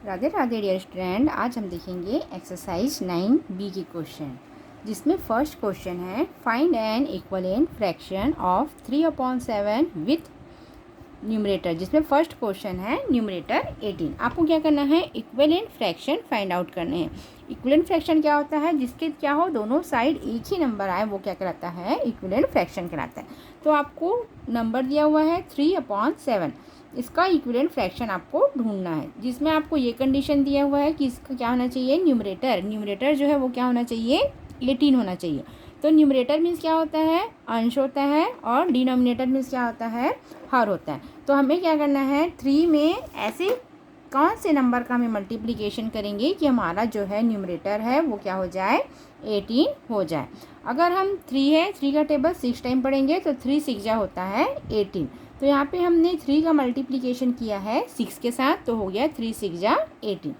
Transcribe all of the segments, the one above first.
Radhe Radhe dear student, आज हम देखेंगे एक्सरसाइज 9B की क्वेश्चन, जिसमें फर्स्ट क्वेश्चन है find N equivalent fraction of 3/7 with numerator. जिसमें फर्स्ट क्वेश्चन है न्यूमरेटर 18। आपको क्या करना है, इक्विवेलेंट फ्रैक्शन फाइंड आउट करने हैं। इक्विवेलेंट फ्रैक्शन क्या होता है, जिसके क्या हो दोनों साइड एक ही नंबर आए, वो क्या कहलाता है, इक्विवेलेंट फ्रैक्शन कहलाता है। तो आपको नंबर दिया हुआ है 3/7, इसका इक्विवेलेंट फ्रैक्शन आपको ढूंढना है, जिसमें आपको ये कंडीशन दिया हुआ है कि इसका क्या होना चाहिए, न्यूमरेटर जो है वो क्या होना चाहिए, 18 होना चाहिए। तो न्यूमरेटर मीन्स क्या होता है, अंश होता है, और डिनोमिनेटर मीन्स क्या होता है, हर होता है। तो हमें क्या करना है, 3 में ऐसे कौन से नंबर का हमें मल्टीप्लिकेशन करेंगे कि हमारा जो है न्यूमरेटर है वो क्या हो जाए, 18 हो जाए। अगर हम 3 है, 3 का टेबल 6 टाइम पढ़ेंगे तो 3 6 जा होता है 18। तो यहाँ पे हमने 3 का मल्टीप्लिकेशन किया है 6 के साथ, तो हो गया 3 6 जा 18।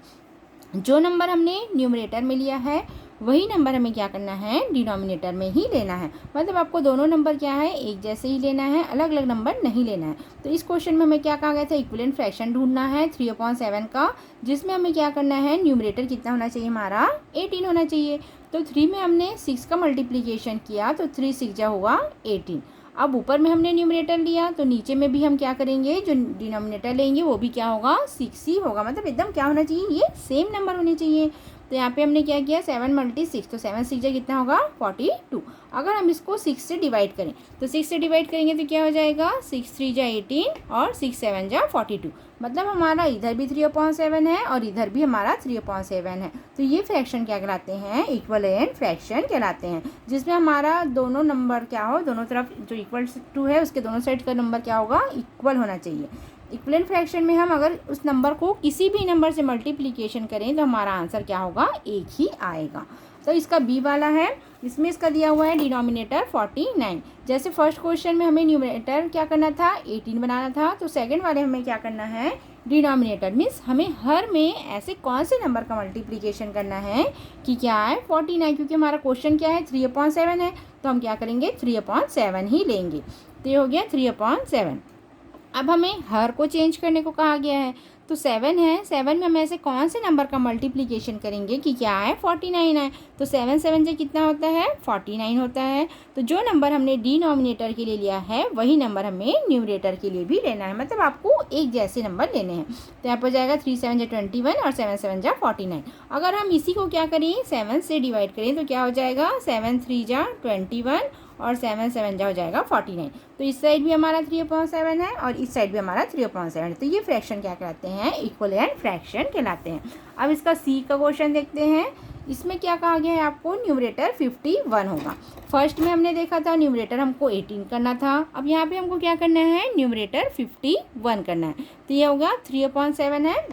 जो नंबर हमने न्यूमरेटर में लिया है वही नंबर हमें क्या करना है, डिनोमिनेटर में ही लेना है। मतलब आपको दोनों नंबर क्या है, एक जैसे ही लेना है, अलग अलग नंबर नहीं लेना है। तो इस क्वेश्चन में हमें क्या कहा गया था, इक्विवेलेंट फ्रैक्शन ढूंढना है 3/7 का, जिसमें हमें क्या करना है, न्यूमरेटर कितना होना चाहिए, हमारा 18 होना चाहिए। तो 3 में हमने 6 का मल्टीप्लिकेशन किया तो 3 6 जा हुआ 18। अब ऊपर में हमने न्यूमरेटर लिया तो नीचे में भी हम क्या करेंगे, जो डिनोमिनेटर लेंगे वो भी क्या होगा, 6 ही होगा। मतलब एकदम क्या होना चाहिए, ये सेम नंबर होने चाहिए। तो यहाँ पे हमने क्या किया, 7 × 6, तो 7 6 जा कितना होगा, 42। अगर हम इसको 6 से डिवाइड करें तो 6 से डिवाइड करेंगे तो क्या हो जाएगा, 6 3 जा 18 और 6 7 जा 42। मतलब हमारा इधर भी 3/7 है और इधर भी हमारा 3/7 है। तो ये फ्रैक्शन क्या कहलाते हैं, इक्विवेलेंट फ्रैक्शन कहलाते हैं, जिसमें हमारा दोनों नंबर क्या हो, दोनों तरफ जो इक्वल टू है उसके दोनों साइड का नंबर क्या होगा, इक्वल होना चाहिए। इक्विवेलेंट फ्रैक्शन में हम अगर उस नंबर को किसी भी नंबर से मल्टीप्लिकेशन करें तो हमारा आंसर क्या होगा, एक ही आएगा। तो इसका बी वाला है, इसमें इसका दिया हुआ है डिनोमिनेटर 49। जैसे फर्स्ट क्वेश्चन में हमें न्यूमरेटर क्या करना था, 18 बनाना था, तो सेकंड वाले हमें क्या करना है, डिनोमिनेटर मीन्स हमें हर में ऐसे कौन से नंबर का मल्टीप्लिकेशन करना है कि क्या है, 49। क्योंकि हमारा क्वेश्चन क्या है, 3/7 है, तो हम क्या करेंगे, 3/7 ही लेंगे। तो ये हो गया 3/7। अब हमें हर को चेंज करने को कहा गया है, तो 7 है, 7 में हम ऐसे कौन से नंबर का मल्टीप्लिकेशन करेंगे कि क्या है, 49 है। तो 7 7 से कितना होता है, 49 होता है। तो जो नंबर हमने डिनोमिनेटर के लिए लिया है वही नंबर हमें न्यूमरेटर के लिए भी लेना है। मतलब आपको एक जैसे नंबर लेने हैं। तो यहाँ पर जाएगा 3 7 जा 21 और 7 7 जा 49। अगर हम इसी को क्या करें, 7 से डिवाइड करें तो क्या हो जाएगा, 7 3 जा 21 और 7 7 जा हो जाएगा 49। तो इस साइड भी हमारा 3/7 है और इस साइड भी हमारा 3/7 है। तो ये फ्रैक्शन क्या कहलाते हैं, इक्विवेलेंट फ्रैक्शन कहलाते हैं। अब इसका सी का क्वेश्चन देखते हैं। इसमें क्या कहा गया है, आपको न्यूमरेटर 51 होगा। फर्स्ट में हमने देखा था न्यूमरेटर हमको 18 करना था, अब यहाँ पे हमको क्या करना है, न्यूमरेटर 51 करना है। तो ये होगा 3/7 है।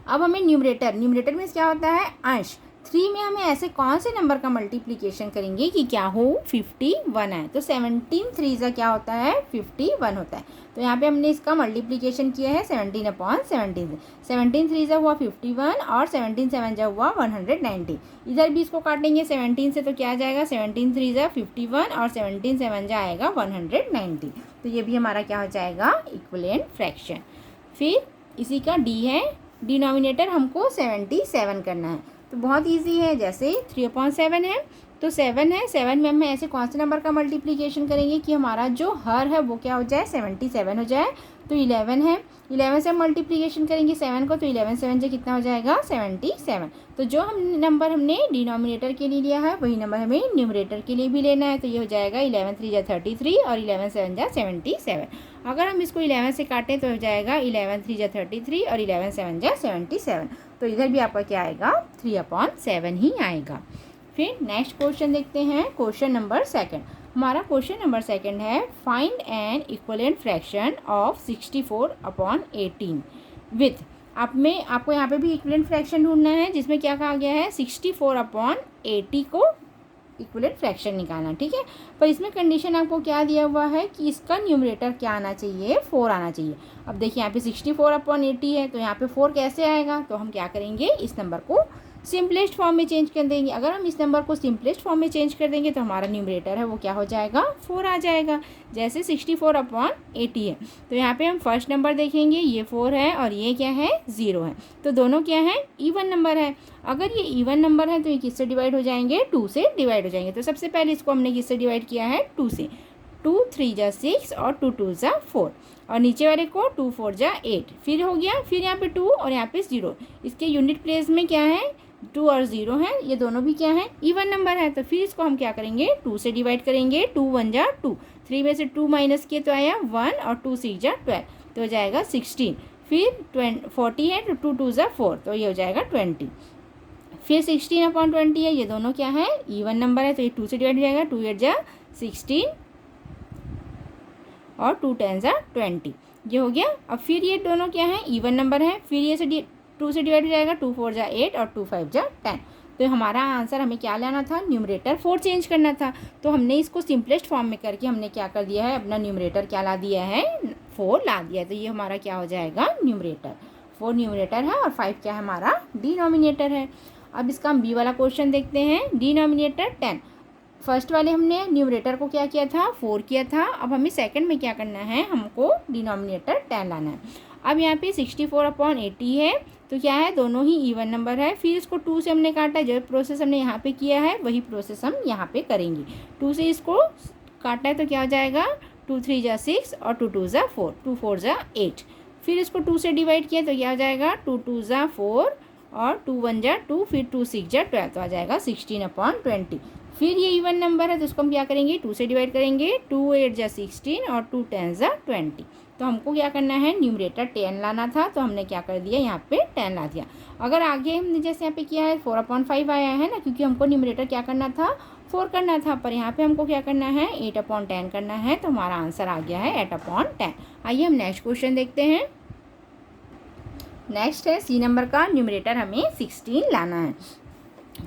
अब हमें न्यूमरेटर मीन्स क्या होता है, अंश। 3 में हमें ऐसे कौन से नंबर का मल्टीप्लिकेशन करेंगे कि क्या हो, 51 है। तो 17 3 का क्या होता है, 51 होता है। तो यहाँ पे हमने इसका मल्टीप्लिकेशन किया है 17/17 से। 17 3 जा हुआ 51 और 17 7 जा हुआ 190। इधर भी इसको काटेंगे 17 से तो क्या आ जाएगा, 17 3 जा 51 और 17 7 जा आएगा 190। तो ये भी हमारा क्या हो जाएगा, इक्विवेलेंट फ्रैक्शन। फिर इसी का डी है, डिनोमिनेटर हमको 77 करना है। तो बहुत इजी है, जैसे 3/7 है तो 7 है, 7 में हम ऐसे कौन से नंबर का मल्टीप्लिकेशन करेंगे कि हमारा जो हर है वो क्या हो जाए, 77 हो जाए। तो 11 है, 11 से हम मल्टीप्लिकेशन करेंगे 7 को, तो 11 7 से कितना हो जाएगा, 77। तो जो हम नंबर हमने डिनोमिनेटर के लिए लिया है वही नंबर हमें न्यूमरेटर के लिए भी लेना है। तो ये हो जाएगा 11 3 जा 33 और 11 7 जा 77। अगर हम इसको 11 से काटें तो हो जाएगा 11 3 जा 33 और 11 7 जा 77। तो इधर भी आपका क्या आएगा, 3/7 ही आएगा। फिर नेक्स्ट क्वेश्चन देखते हैं, क्वेश्चन नंबर सेकंड। हमारा क्वेश्चन नंबर सेकंड है find N equivalent fraction of 64/18 with. आपको यहाँ पे भी इक्विवेलेंट फ्रैक्शन ढूंढना है, जिसमें क्या कहा गया है, 64/80 को इक्विवेलेंट फ्रैक्शन निकालना, ठीक है। पर इसमें कंडीशन आपको क्या दिया हुआ है कि इसका न्यूमरेटर क्या आना चाहिए, 4 आना चाहिए। अब देखिए यहाँ पे 64/80 है, तो यहाँ पे 4 कैसे आएगा, तो हम क्या करेंगे, इस नंबर को सिंपलेस्ट फॉर्म में चेंज कर देंगे। अगर हम इस नंबर को सिंपलेस्ट फॉर्म में चेंज कर देंगे तो हमारा न्यूमरेटर है वो क्या हो जाएगा, 4 आ जाएगा। जैसे 64/80 है, तो यहाँ पे हम फर्स्ट नंबर देखेंगे, ये 4 है और ये क्या है, 0 है। तो दोनों क्या है, इवन नंबर है। अगर ये इवन नंबर है तो ये किससे डिवाइड हो जाएंगे, 2 से डिवाइड हो जाएंगे। तो सबसे पहले इसको हमने किससे डिवाइड किया है, 2 से। 2 3 जा 6 और 2 2 जा 4, और नीचे वाले को 2 4 जा 8, फिर हो गया। फिर यहाँ पे 2 और यहाँ पे 0, इसके यूनिट प्लेस में क्या है, 2 और 0 है, ये दोनों भी क्या है, इवन नंबर है। तो फिर इसको हम क्या करेंगे, 2 से डिवाइड करेंगे। 2 1 जा 2, 3 में से 2 माइनस किए तो आया 1, और 2 6 जा 12, तो हो जाएगा 16। फिर 40 है तो 2 2 जा 4, तो ये हो जाएगा 20। फिर 16/20 है, ये दोनों क्या है, इवन नंबर है, तो ये 2 से डिवाइड हो जाएगा। 2 8 जा 16 और 2 10 जा 20, ये हो गया। अब फिर ये दोनों क्या है, इवन नंबर है। फिर ये से 2 से डिवाइड हो जाएगा। 2 4 जा 8 और 2 5 जा 10। तो हमारा आंसर हमें क्या लाना था, न्यूमरेटर 4 चेंज करना था। तो हमने इसको सिंपलेस्ट फॉर्म में करके हमने क्या कर दिया है, अपना न्यूमरेटर क्या ला दिया है, 4 ला दिया है। तो ये हमारा क्या हो जाएगा, न्यूमरेटर 4 न्यूमरेटर है और 5 क्या है, हमारा डिनोमिनेटर है। अब इसका हम बी वाला क्वेश्चन देखते हैं। डिनोमिनेटर 10, फर्स्ट वाले हमने न्यूमरेटर को क्या किया था, 4 किया था। अब हमें सेकंड में क्या करना है, हमको डिनोमिनेटर 10 लाना है। अब यहाँ पे 64/80 है, तो क्या है, दोनों ही इवन नंबर है। फिर इसको 2 से हमने काटा, जो प्रोसेस हमने यहाँ पे किया है वही प्रोसेस हम यहाँ पे करेंगे। 2 से इसको काटा है तो क्या हो जाएगा, 2 3 जा 6 और 2 2 जा 4, 2 4 जा 8। फिर इसको 2 से डिवाइड किया तो क्या हो जाएगा, 2 2 जा 4 और 2 1 जा 2, फिर 2 6 जा 12, तो आ जाएगा 16/20। फिर ये इवन नंबर है तो उसको हम क्या करेंगे, 2 से डिवाइड करेंगे। 2 8 जा 16 और 2 10 जा 20। तो हमको क्या करना है, न्यूमरेटर 10 लाना था, तो हमने क्या कर दिया, यहाँ पे 10 ला दिया। अगर आगे हमने जैसे यहाँ पे किया है 4/5 आया है ना, क्योंकि हमको न्यूमरेटर क्या करना था, 4 करना था, पर यहाँ पे हमको क्या करना है, 8/10 करना है। तो हमारा आंसर आ गया है 8/10। आइए हम नेक्स्ट क्वेश्चन देखते हैं। नेक्स्ट है सी नंबर का, न्यूमरेटर हमें 16 लाना है।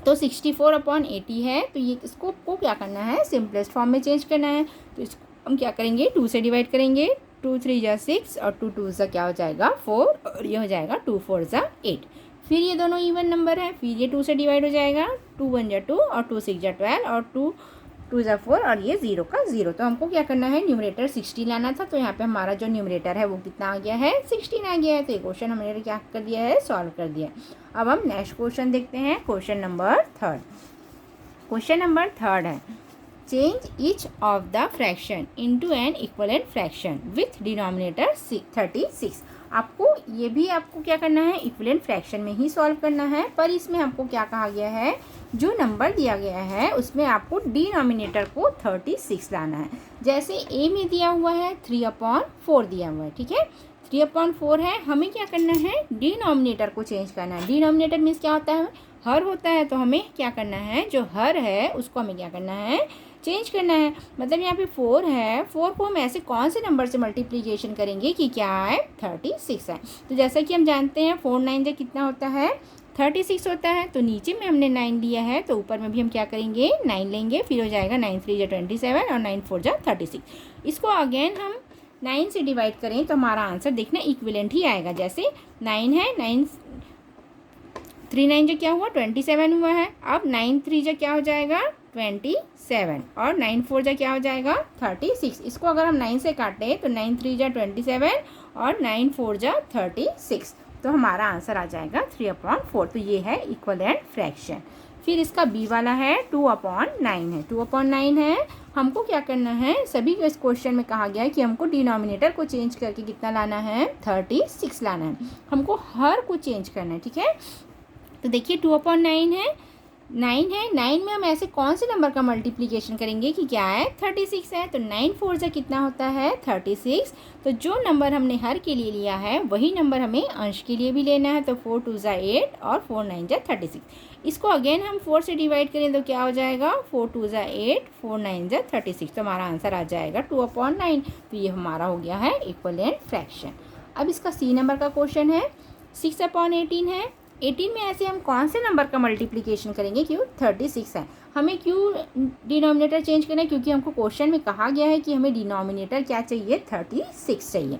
तो 64/80 है, तो ये इसको को क्या करना है, सिंपलेस्ट फॉर्म में चेंज करना है। तो इसको हम क्या करेंगे, 2 से डिवाइड करेंगे। 2 3 जा 6 और 2 2 जा क्या हो जाएगा, 4, और ये हो जाएगा 2 4 जा 8। फिर ये दोनों इवन नंबर है, फिर ये 2 से डिवाइड हो जाएगा। 2 1 जा 2 और 2 6 जा 12 और 2 2 जा 4 और ये 0 का 0। तो हमको क्या करना है, न्यूमरेटर 16 लाना था। तो यहाँ पे हमारा जो न्यूमरेटर है वो कितना आ गया है, 16 आ गया है। तो ये क्वेश्चन हमने क्या कर दिया है, सॉल्व कर दिया। अब हम नेक्स्ट क्वेश्चन देखते हैं, क्वेश्चन नंबर 3। क्वेश्चन नंबर 3 है, change each of the fraction into an equivalent fraction with denominator 36। आपको क्या करना है, इक्विवेलेंट फ्रैक्शन में ही सॉल्व करना है। पर इसमें हमको क्या कहा गया है, जो नंबर दिया गया है उसमें आपको डिनोमिनेटर को 36 लाना है। जैसे ए में दिया हुआ है 3/4 दिया हुआ है, ठीक है, 3/4 है। हमें क्या करना है, डिनोमिनेटर को चेंज करना है। डिनोमिनेटर मीन्स क्या होता है, हर होता है। तो हमें क्या करना है, जो हर है उसको हमें क्या करना है, चेंज करना है। मतलब यहाँ पे 4 है, 4 को हम ऐसे कौन से नंबर से मल्टीप्लिकेशन करेंगे कि क्या है, 36 है। तो जैसा कि हम जानते हैं 4 9 जा कितना होता है, 36 होता है। तो नीचे में हमने 9 लिया है, तो ऊपर में भी हम क्या करेंगे, 9 लेंगे। फिर हो जाएगा 9 3 जा 27 और 9 4 जा 36। इसको अगेन हम 9 से डिवाइड करें तो हमारा आंसर देखना इक्विवेलेंट ही आएगा। जैसे 9 है, 9 3 9 जा क्या हुआ, 27 हुआ है। अब 9 3 जा क्या हो जाएगा, 27 और 9 4 जा क्या हो जाएगा, 36। इसको अगर हम 9 से काटें तो 9 3 जा 27 और 9 4 जा 36। तो हमारा आंसर आ जाएगा 3/4। तो ये है इक्विवेलेंट फ्रैक्शन। फिर इसका बी वाला है 2/9 है। 2/9 है, हमको क्या करना है, सभी इस क्वेश्चन में कहा गया है कि हमको डिनोमिनेटर को चेंज करके कितना लाना है, 36 लाना है। हमको हर को चेंज करना है, ठीक है। तो देखिए 2/9 है, 9 है, 9 में हम ऐसे कौन से नंबर का मल्टीप्लिकेशन करेंगे कि क्या है, 36 है। तो 9 4 जा कितना होता है, 36। तो जो नंबर हमने हर के लिए लिया है वही नंबर हमें अंश के लिए भी लेना है। तो 4 2 जा 8 और 4 9 जा 36। इसको अगेन हम 4 से डिवाइड करें तो क्या हो जाएगा, 4 2 जा 8, 4 9 जा 36। तो हमारा आंसर आ जाएगा 2/9। तो ये हमारा हो गया है इक्विवेलेंट फ्रैक्शन। अब इसका सी नंबर का क्वेश्चन है, 6/18 है। 18 में ऐसे हम कौन से नंबर का मल्टीप्लिकेशन करेंगे, क्यों 36 है। हमें क्यों डिनोमिनेटर चेंज करना है, क्योंकि हमको क्वेश्चन में कहा गया है कि हमें डिनोमिनेटर क्या चाहिए, 36 चाहिए।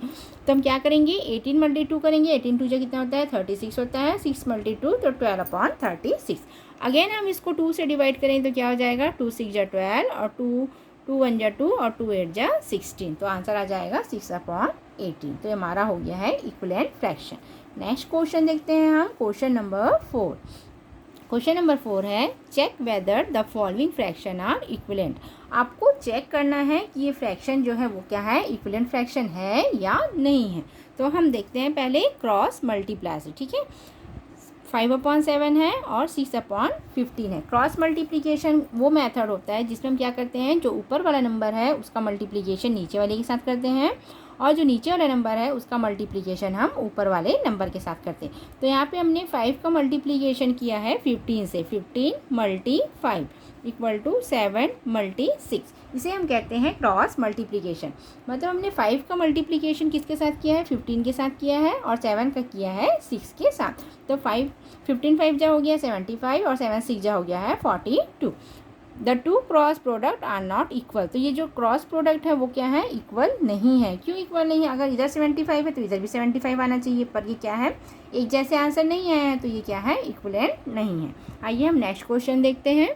तो हम क्या करेंगे, 18 मल्टी 2 करेंगे, 18 2 कितना होता है, 36 होता है, 6 मल्टी 2 तो 12/36। अगेन हम इसको 2 से डिवाइड करें तो क्या हो जाएगा, 2 6 जा 12 और 2 1 जा 2 और 2 8 जा 16, तो आंसर आ जाएगा 6/18। तो ये हमारा हो गया है इक्विवेलेंट फ्रैक्शन। नेक्स्ट क्वेश्चन देखते हैं हम, क्वेश्चन नंबर 4। क्वेश्चन नंबर 4 है, check whether the following fraction are equivalent. आपको चेक करना है कि ये फ्रैक्शन जो है वो क्या है, इक्विवेलेंट फ्रैक्शन है या नहीं है। तो हम देखते हैं पहले क्रॉस मल्टीप्लाई से, ठीक है। 5/7 है और 6/15 है। क्रॉस मल्टीप्लिकेशन वो मेथड होता है जिसमें हम क्या करते हैं, जो ऊपर वाला नंबर है उसका मल्टीप्लिकेशन नीचे वाले के साथ करते हैं, और जो नीचे वाला नंबर है उसका मल्टीप्लिकेशन हम ऊपर वाले नंबर के साथ करते हैं। तो यहाँ पे हमने 5 का मल्टीप्लिकेशन किया है 15 से, 15 मल्टी 5 इक्वल टू 7 मल्टी 6। इसे हम कहते हैं क्रॉस मल्टीप्लिकेशन। मतलब हमने 5 का मल्टीप्लिकेशन किसके साथ किया है, 15 के साथ किया है, और 7 का किया है 6 के साथ। तो 15 5 जा हो गया 75 और 7 6 जा हो गया है 42। The two cross product are not equal. तो ये जो क्रॉस प्रोडक्ट है वो क्या है, इक्वल नहीं है। क्यों इक्वल नहीं है, अगर इधर 75 है तो इधर भी 75 आना चाहिए, पर ये क्या है, एक जैसे आंसर नहीं आया है, तो ये क्या है, इक्विवेलेंट नहीं है। आइए हम नेक्स्ट क्वेश्चन देखते हैं।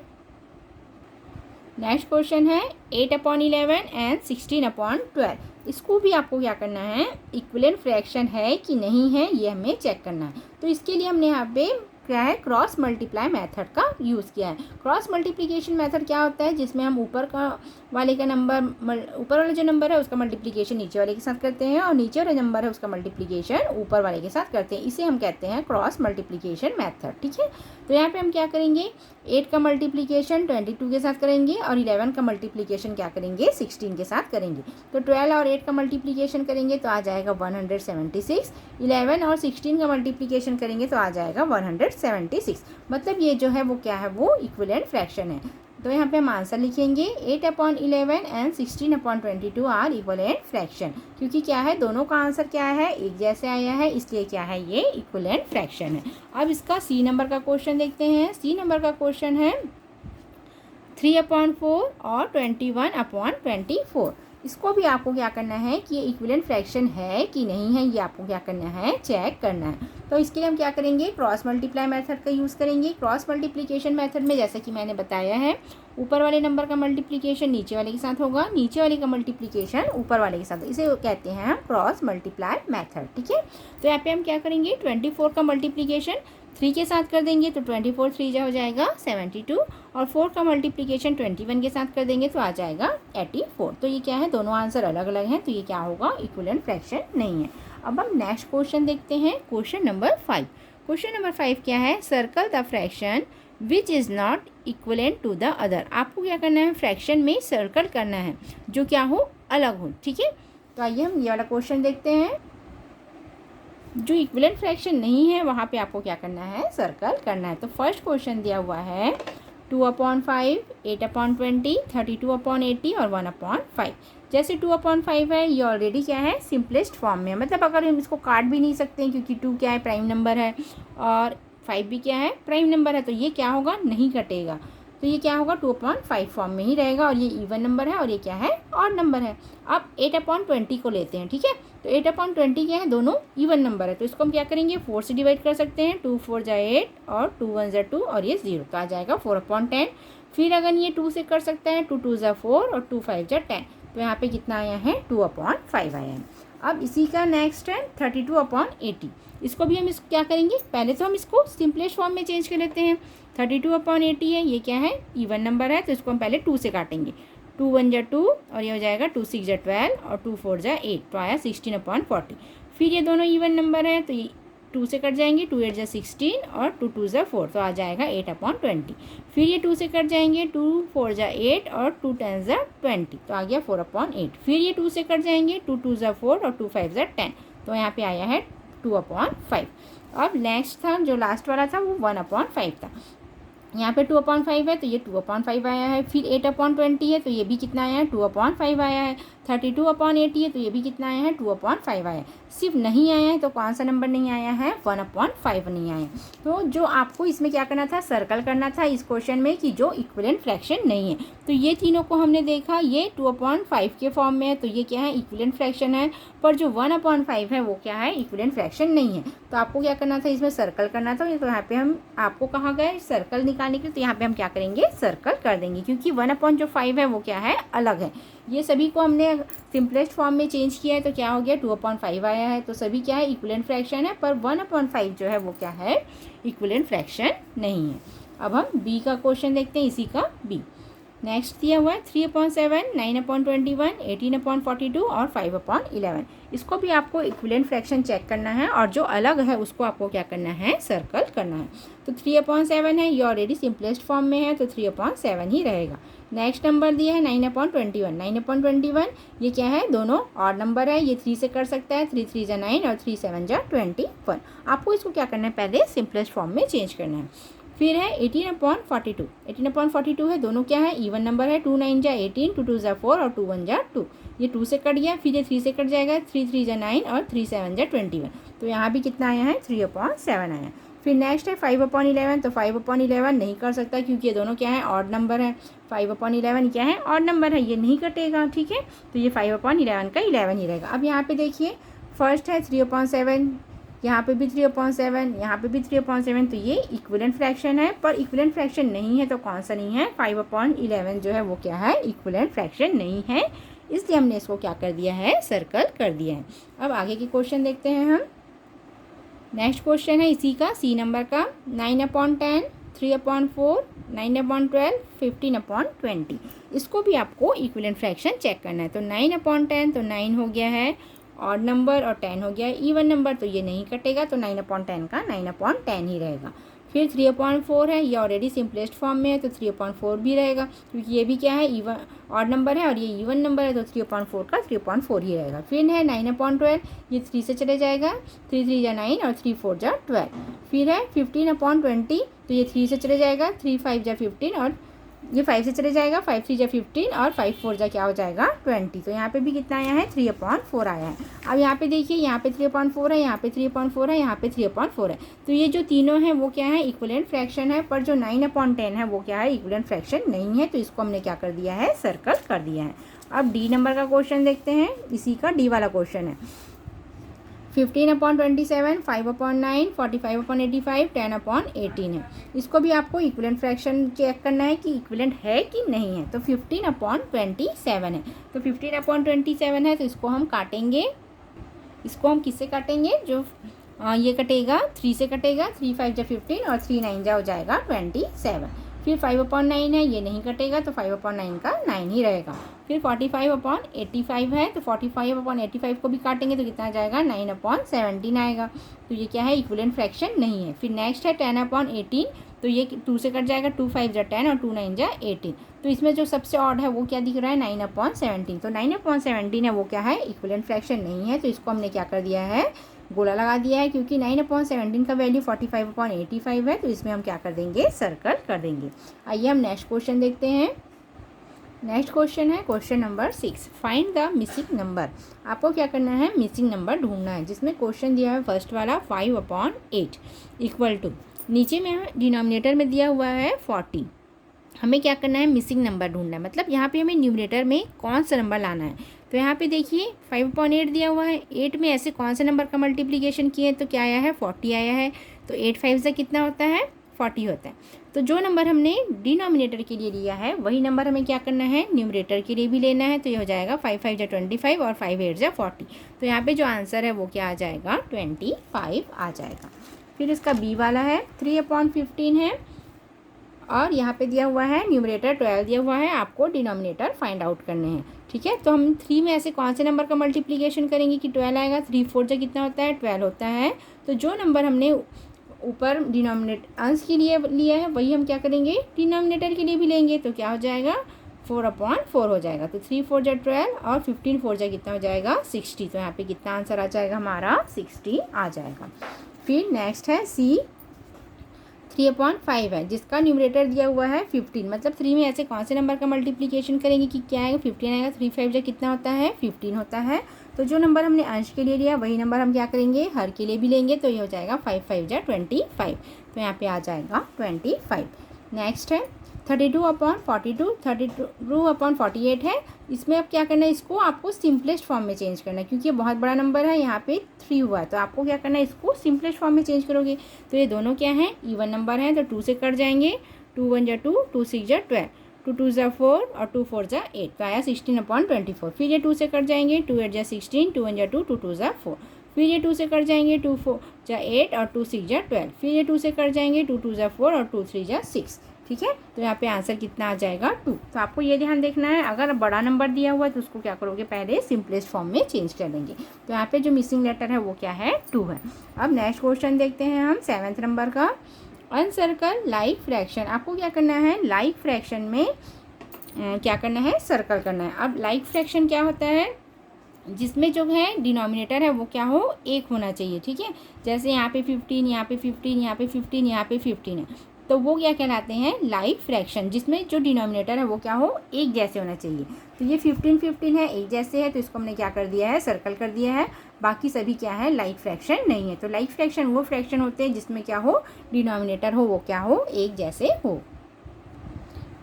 नेक्स्ट क्वेश्चन है 8/11 एंड 16/12। इसको भी आपको क्या करना है, इक्विवेलेंट फ्रैक्शन है कि नहीं है ये हमें चेक करना है। तो इसके लिए हमने यहाँ पे क्या है, क्रॉस मल्टीप्लाई मेथड का यूज़ किया है। क्रॉस मल्टीप्लिकेशन मेथड क्या होता है, जिसमें हम ऊपर वाले का नंबर, ऊपर वाला जो नंबर है उसका मल्टीप्लिकेशन नीचे वाले के साथ करते हैं, और नीचे वाला नंबर है उसका मल्टीप्लिकेशन ऊपर वाले के साथ करते हैं। इसे हम कहते हैं क्रॉस मल्टीप्लिकेशन मेथड, ठीक है। तो यहाँ पे हम क्या करेंगे, 8 का मल्टीप्लिकेशन 22 के साथ करेंगे, और 11 का मल्टीप्लिकेशन क्या करेंगे, 16 के साथ करेंगे। तो 12 और 8 का मल्टीप्लिकेशन करेंगे तो आ जाएगा 176। 11 और 16 का मल्टीप्लिकेशन करेंगे तो आ जाएगा 176। मतलब ये जो है वो क्या है, वो इक्विवेलेंट फ्रैक्शन है। तो यहाँ पे हम आंसर लिखेंगे 8/11 एंड 16/22 आर इक्विवेलेंट फ्रैक्शन, क्योंकि क्या है, दोनों का आंसर क्या है, एक जैसे आया है, इसलिए क्या है, ये इक्विवेलेंट फ्रैक्शन है। अब इसका सी नंबर का क्वेश्चन देखते हैं। सी नंबर का क्वेश्चन है 3/4 और 21/24। इसको भी आपको क्या करना है कि ये इक्विवेलेंट फ्रैक्शन है कि नहीं है, ये आपको क्या करना है, चेक करना है। तो इसके लिए हम क्या करेंगे, क्रॉस मल्टीप्लाई मेथड का यूज़ करेंगे। क्रॉस मल्टीप्लिकेशन मेथड में जैसे कि मैंने बताया है, ऊपर वाले नंबर का मल्टीप्लिकेशन नीचे वाले के साथ होगा, नीचे वाले का मल्टीप्लिकेशन ऊपर वाले के साथ। इसे कहते हैं हम क्रॉस मल्टीप्लाई मेथड, ठीक है। तो यहाँ पे हम क्या करेंगे, 24 का मल्टीप्लिकेशन 3 के साथ कर देंगे तो 24 3 जा हो जाएगा 72, और 4 का मल्टीप्लिकेशन 21 के साथ कर देंगे तो आ जाएगा 84। तो ये क्या है, दोनों आंसर अलग अलग हैं, तो ये क्या होगा, इक्विवेलेंट फ्रैक्शन नहीं है। अब हम नेक्स्ट क्वेश्चन देखते हैं, क्वेश्चन नंबर 5। क्वेश्चन नंबर 5 क्या है, circle the fraction which is not equivalent to the other. आपको क्या करना है, फ्रैक्शन में सर्कल करना है जो क्या हो, अलग हो, ठीक है। तो आइए हम ये वाला क्वेश्चन देखते हैं। जो इक्विवेलेंट फ्रैक्शन नहीं है वहाँ पे आपको क्या करना है, सर्कल करना है। तो फर्स्ट क्वेश्चन दिया हुआ है 2/5, 8/20, 32/80 और 1/5। जैसे 2/5 है, ये ऑलरेडी क्या है, सिंपलेस्ट फॉर्म में है। मतलब अगर हम इसको काट भी नहीं सकते हैं, क्योंकि 2 क्या है, प्राइम नंबर है, और 5 भी क्या है, प्राइम नंबर है, तो ये क्या होगा, नहीं कटेगा। तो ये क्या होगा, 2/5 फॉर्म में ही रहेगा, और ये इवन नंबर है, और ये क्या है, ऑड नंबर है। अब 8/20 को लेते हैं, ठीक है। तो 8/20 क्या है, दोनों इवन नंबर है, तो इसको हम क्या करेंगे, 4 से डिवाइड कर सकते हैं। 2 4 जा 8 और 2 1 जा 2 और ये 0, तो आ जाएगा 4/10। फिर अगर ये 2 से कर सकते हैं, 2 2 जा 4 और 2 5 जा 10, तो यहाँ पे कितना आया है, 2/5 आया है। अब इसी का नेक्स्ट है 32/80। इसको भी हम क्या करेंगे, पहले तो हम इसको सिंपलेस्ट फॉर्म में चेंज कर लेते हैं। 32/80 है, ये क्या है, इवन नंबर है, तो इसको हम पहले 2 से काटेंगे। 2 1 जा 2 और ये हो जाएगा 2 6 जा 12 और 2 4 जा 8, तो आया 16/40। फिर ये दोनों इवन नंबर है, तो ये 2 से कट जाएंगे, 2 8 जा 16 और 2 2 जा 4, तो आ जाएगा 8/20। फिर ये 2 से कट जाएंगे, 2 4 जा 8 और 2 10 जा 20, तो आ गया 4/8। फिर ये 2 से कट जाएंगे, 2 2 जा 4 और 2 5 जा 10, तो यहाँ पे आया है 2/5। अब नेक्स्ट था, जो लास्ट वाला था, वो 1/5 था। यहाँ पे 2/5 है, तो ये 2/5 आया है। फिर 8/20 है, तो ये भी कितना आया है, 2/5 आया है। 32/80 है तो ये भी कितना आया है 2/5 आया है। सिर्फ नहीं आया है तो कौन सा नंबर नहीं आया है 1/5 नहीं आया है। तो जो आपको इसमें क्या करना था, सर्कल करना था इस क्वेश्चन में कि जो इक्विवेलेंट फ्रैक्शन नहीं है। तो ये तीनों को हमने देखा, ये 2/5 के फॉर्म में है तो ये क्या है इक्विवेलेंट फ्रैक्शन है, पर जो 1/5 है वो क्या है इक्विवेलेंट फ्रैक्शन नहीं है। तो आपको क्या करना था, इसमें सर्कल करना था। तो यहाँ पे हम आपको कहा गया है सर्कल निकालने के लिए, तो यहाँ पे हम क्या करेंगे सर्कल कर देंगे, क्योंकि 1/5 है वो क्या है अलग है। ये सभी को हमने सिंपलेस्ट फॉर्म में चेंज किया है तो क्या हो गया 2/5 आया है। तो सभी क्या है इक्विवेलेंट फ्रैक्शन है, पर 1/5 जो है वो क्या है इक्विवेलेंट फ्रैक्शन नहीं है। अब हम बी का क्वेश्चन देखते हैं, इसी का बी। नेक्स्ट दिया हुआ है 3/7, 9/21, 18/42 और 5/11। इसको भी आपको इक्विवेलेंट फ्रैक्शन चेक करना है और जो अलग है उसको आपको क्या करना है सर्कल करना है। तो 3/7 है, ये ऑलरेडी सिंपलेस्ट फॉर्म में है तो 3/7 ही रहेगा। नेक्स्ट नंबर दिया है 9/21। 9/21 ये क्या है दोनों ऑड नंबर है, ये 3 से कर सकता है, 3 3 जा 9 और 3 7 जा 21। आपको इसको क्या करना है पहले सिंपलेस्ट फॉर्म में चेंज करना है। फिर है 18/42। 18/42 है, दोनों क्या है इवन नंबर है, 2 9 जा 18, 2 2 जा 4 और 2 1 जा 2। ये 2 से कट गया, फिर ये 3 से कट जाएगा, 3 3 जा 9 और 3 7 जा 21। तो यहाँ भी कितना आया है 3/7 आया। फिर नेक्स्ट है 5/11। तो 5/11 नहीं कर सकता क्योंकि ये दोनों क्या है ऑड नंबर है। 5/11 क्या है ऑड नंबर है, ये नहीं कटेगा, ठीक है। तो ये 5/11 का 11 ही रहेगा। अब यहाँ पे देखिए फर्स्ट है 3/7, यहाँ पे भी 3/7, यहाँ पे भी 3/7, तो ये इक्विवेलेंट फ्रैक्शन है, पर इक्विवेलेंट फ्रैक्शन नहीं है तो कौन सा नहीं है 5/11 जो है वो क्या है इक्विवेलेंट फ्रैक्शन नहीं है, इसलिए हमने इसको क्या कर दिया है सर्कल कर दिया है। अब आगे के क्वेश्चन देखते हैं हम। नेक्स्ट क्वेश्चन है इसी का सी नंबर का 9/10, 3/4, 9/12, 15/20। इसको भी आपको इक्विवेलेंट फ्रैक्शन चेक करना है। तो 9/10 तो 9 हो गया है ऑड नंबर और 10 हो गया इवन नंबर, तो ये नहीं कटेगा तो 9/10 का 9/10 ही रहेगा। फिर 3/4 है, ये ऑलरेडी सिंपलेस्ट फॉर्म में है तो 3/4 भी रहेगा, क्योंकि ये भी क्या है इवन ऑड नंबर है और ये इवन नंबर है तो 3/4 का 3/4 ही रहेगा। फिर है 9/12, ये 3 से चले जाएगा, 3 3 जा 9 और 3 4 जा 12। फिर है 15/20, तो ये 3 से चले जाएगा, 3 5 जा 15 और ये 5 से चले जाएगा, 5 3 जा 15 और 5 4 जा क्या हो जाएगा 20। तो यहाँ पे भी कितना आया है 3/4 आया है। अब यहाँ पे देखिए यहाँ पे 3/4 है, यहाँ पे 3/4 है, यहाँ पे 3/4 है। तो ये जो तीनों हैं वो क्या है इक्विवेलेंट फ्रैक्शन है, पर जो 9/10 है वो क्या है इक्विवेलेंट फ्रैक्शन नहीं है, तो इसको हमने क्या कर दिया है सर्कल कर दिया है। अब डी नंबर का क्वेश्चन देखते हैं, इसी का डी वाला क्वेश्चन है 15/27, 5/9, 45/85, 10/18 है। इसको भी आपको इक्विवेलेंट फ्रैक्शन चेक करना है कि इक्विवेलेंट है कि नहीं है। तो 15/27 है, तो 15/27 है तो इसको हम काटेंगे। इसको हम किससे काटेंगे, जो ये कटेगा 3 से कटेगा, 3 5 जा 15 और 3 9 जा हो जाएगा 27। फिर 5/9 है, ये नहीं कटेगा तो 5/9 का 9 ही रहेगा। फिर 45/85 है, तो 45/85 को भी काटेंगे तो कितना आ जाएगा 9/17 आएगा। तो ये क्या है इक्विवेलेंट फ्रैक्शन नहीं है। फिर नेक्स्ट है 10/18, तो ये 2 से कट जाएगा, 2 5 जा 10 और 2 9 जा 18। तो इसमें जो सबसे ऑड है वो क्या दिख रहा है 9/17। तो 9/17 है वो क्या है इक्विवेलेंट फ्रैक्शन नहीं है, तो इसको हमने क्या कर दिया है गोला लगा दिया है, क्योंकि 9/17 का वैल्यू 45/85 है, तो इसमें हम क्या कर देंगे सर्कल कर देंगे। आइए हम नेक्स्ट क्वेश्चन देखते हैं। नेक्स्ट क्वेश्चन है question number 6, find the missing number. आपको क्या करना है मिसिंग नंबर ढूंढना है, जिसमें क्वेश्चन दिया है फर्स्ट वाला 5/8 इक्वल टू, नीचे में डिनोमिनेटर में दिया हुआ है 40। हमें क्या करना है मिसिंग नंबर ढूंढना है, मतलब यहाँ पे हमें न्यूमरेटर में कौन सा नंबर लाना है। तो यहाँ पे देखिए 5/8 दिया हुआ है, 8 में ऐसे कौन से नंबर का मल्टीप्लिकेशन किए तो क्या आया है 40 आया है। तो 8 5 से कितना होता है 40 होता है। तो जो नंबर हमने डिनोमिनेटर के लिए लिया है वही नंबर हमें क्या करना है न्यूमरेटर के लिए भी लेना है। तो ये हो जाएगा 5 5 जा 25 और 5 8 जा 40। तो यहाँ पे जो आंसर है वो क्या आ जाएगा 25 आ जाएगा। फिर इसका बी वाला है 3/15 है, और यहाँ पे दिया हुआ है न्यूमरेटर 12 दिया हुआ है, आपको डिनोमिनेटर फाइंड आउट करने हैं, ठीक है। तो हम 3 में ऐसे कौन से नंबर का मल्टीप्लिकेशन करेंगे कि 12 आएगा। 3 4 जा कितना होता है 12 होता है। तो जो नंबर हमने ऊपर डिनोमिनेटर अंश के लिए लिया है वही हम क्या करेंगे डिनोमिनेटर के लिए भी लेंगे। तो क्या हो जाएगा 4/4 हो जाएगा। तो 3 4 जा 12 और 15 4 जा कितना हो जाएगा 60। तो यहाँ पे कितना आंसर आ जाएगा हमारा 60 आ जाएगा। फिर नेक्स्ट है सी 3/5 है, जिसका न्यूमरेटर दिया हुआ है 15। मतलब 3 में ऐसे कौन से नंबर का मल्टीप्लिकेशन करेंगे कि क्या आएगा, 15 आएगा। 3 5 जा कितना होता है, 15 होता है। तो जो नंबर हमने अंश के लिए लिया वही नंबर हम क्या करेंगे, हर के लिए भी लेंगे। तो ये हो जाएगा 5 5 जा 25। तो यहाँ पे आ जाएगा 25। नेक्स्ट है 32/42, 32/48 है। इसमें अब क्या करना है, इसको आपको सिंपलेस्ट फॉर्म में चेंज करना है, क्योंकि ये बहुत बड़ा नंबर है, यहाँ पे 3 हुआ है। तो आपको क्या करना है, इसको सिंपलेस्ट फॉर्म में चेंज करोगे। तो ये दोनों क्या हैं, इवन नंबर हैं, तो 2 से कट जाएंगे। 2 1 जा 2, 2 6 जा 12, 2 2 जा 4 और 2 4 जा 8। तो आया 16/24। फिर ये 2 से कट जाएंगे। 2 8 जा 16, 2 1 जा 2, 2 2 जा 4। फिर ये 2 से कट जाएंगे। 2 4 जा 8 और 2 6 जा 12। फिर ये 2 से कट जाएंगे। 2 2 जा 4 और 2 3 जा 6। ठीक है, तो यहाँ पे आंसर कितना आ जाएगा, 2। तो आपको ये ध्यान देखना है, अगर बड़ा नंबर दिया हुआ है तो उसको क्या करोगे, पहले सिंपलेस्ट फॉर्म में चेंज कर लेंगे। तो यहाँ पे जो मिसिंग लेटर है वो क्या है, 2 है। अब नेक्स्ट क्वेश्चन देखते हैं हम 7th नंबर का। अनसर्कल लाइक फ्रैक्शन। आपको क्या करना है, लाइक फ्रैक्शन में क्या करना है, सर्कल करना है। अब लाइक फ्रैक्शन क्या होता है, जिसमें जो है डिनोमिनेटर है वो क्या हो, 1 होना चाहिए। ठीक है, जैसे यहाँ पे 15, यहाँ पे 15, यहाँ पे 15, यहाँ पे 15 है, तो वो क्या कहलाते हैं, लाइक फ्रैक्शन, जिसमें जो डिनोमिनेटर है वो क्या हो, एक जैसे होना चाहिए। तो ये 15 15 है, एक जैसे है, तो इसको हमने क्या कर दिया है, सर्कल कर दिया है। बाकी सभी क्या है, लाइक फ्रैक्शन नहीं है। तो लाइक फ्रैक्शन वो फ्रैक्शन होते हैं जिसमें क्या हो, डिनोमिनेटर हो वो क्या हो, एक जैसे हो।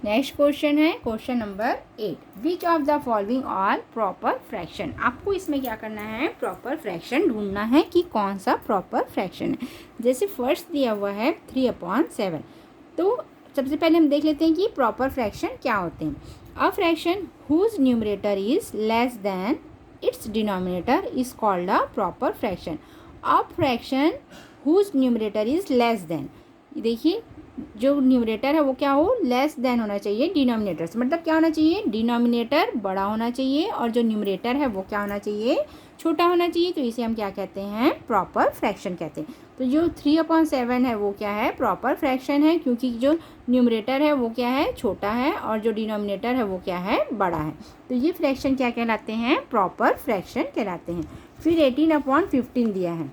नेक्स्ट क्वेश्चन है question number 8। Which of the following are proper fraction. आपको इसमें क्या करना है, प्रॉपर फ्रैक्शन ढूंढना है कि कौन सा प्रॉपर फ्रैक्शन है। जैसे फर्स्ट दिया हुआ है 3/7। तो सबसे पहले हम देख लेते हैं कि प्रॉपर फ्रैक्शन क्या होते हैं। A fraction whose numerator is less than its denominator is called a proper fraction. A fraction whose numerator is less than, देखिए जो न्यूमरेटर है वो क्या हो, लेस देन होना चाहिए डिनोमिनेटर से। मतलब क्या होना चाहिए, डिनोमिनेटर बड़ा होना चाहिए और जो न्यूमरेटर है वो क्या होना चाहिए, छोटा होना चाहिए। तो इसे हम क्या कहते हैं, प्रॉपर फ्रैक्शन कहते हैं। तो जो 3/7 है वो क्या है, प्रॉपर फ्रैक्शन है, क्योंकि जो न्यूमरेटर है वो क्या है, छोटा है और जो डिनोमिनेटर है वो क्या है, बड़ा है। तो ये फ्रैक्शन क्या कहलाते हैं, प्रॉपर फ्रैक्शन कहलाते हैं। फिर 18/15 दिया है।